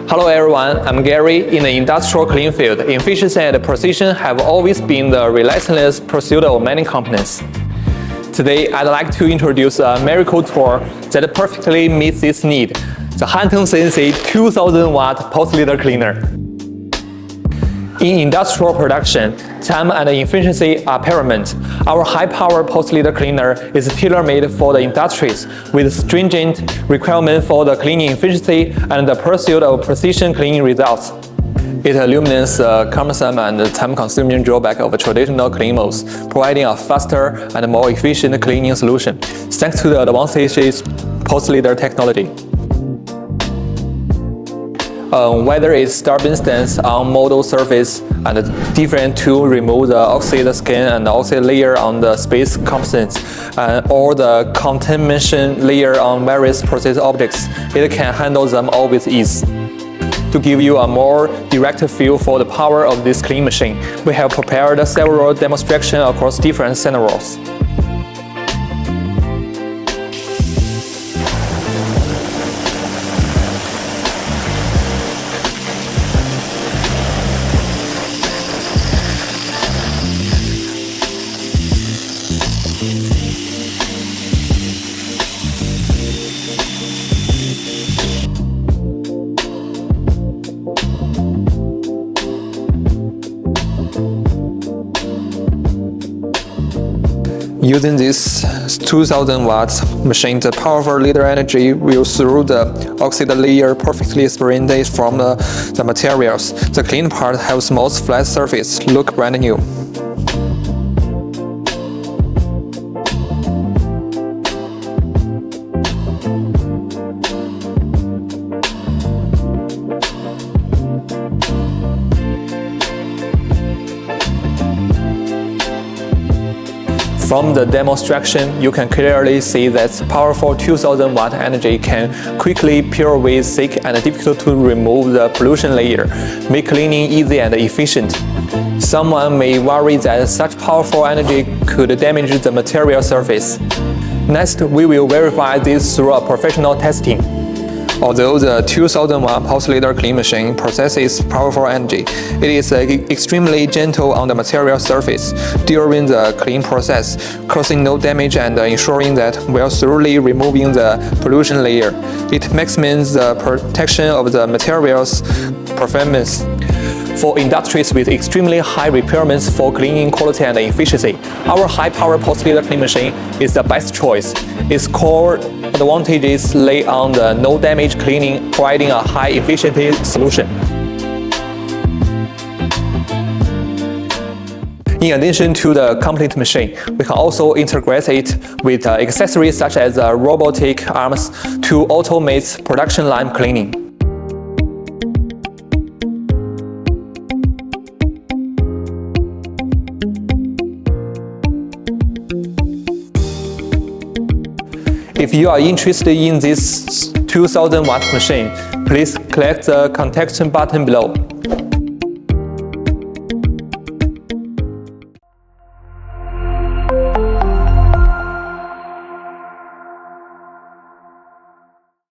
Hello everyone, I'm Gary. In the industrial clean field, efficiency and precision have always been the relentless pursuit of many companies. Today, I'd like to introduce a miracle tool that perfectly meets this need, the HANTENCNC 2000 watt post-liter cleaner. In industrial production, time and efficiency are paramount. Our high-power post-liter cleaner is tailor-made for the industries with stringent requirements for the cleaning efficiency and the pursuit of precision cleaning results. It eliminates the cumbersome and time-consuming drawback of traditional clean modes, providing a faster and more efficient cleaning solution thanks to the advantages post-liter technology. Whether it's stubborn stance on model surface and different to remove the oxide skin and oxide layer on the space components, or the contamination layer on various process objects, it can handle them all with ease. To give you a more direct feel for the power of this clean machine, we have prepared several demonstrations across different scenarios. Using this 2000 watts machine, the powerful liter energy will through the oxide layer perfectly separated from the materials. The clean part has smooth flat surface, look brand new. From the demonstration, you can clearly see that powerful 2000 watt energy can quickly peel away thick and difficult to remove the pollution layer, make cleaning easy and efficient. Someone may worry that such powerful energy could damage the material surface. Next, we will verify this through a professional testing. Although the 2000 watt post-liter clean machine possesses powerful energy, it is extremely gentle on the material surface during the clean process, causing no damage and ensuring that while thoroughly removing the pollution layer, it maximizes the protection of the material's performance. For industries with extremely high requirements for cleaning quality and efficiency, our high-power post-liter clean machine is the best choice. Its core advantages lay on the no-damage cleaning, providing a high-efficiency solution. In addition to the complete machine, we can also integrate it with accessories such as robotic arms to automate production line cleaning. If you are interested in this 2000 watt machine, please click the contact button below.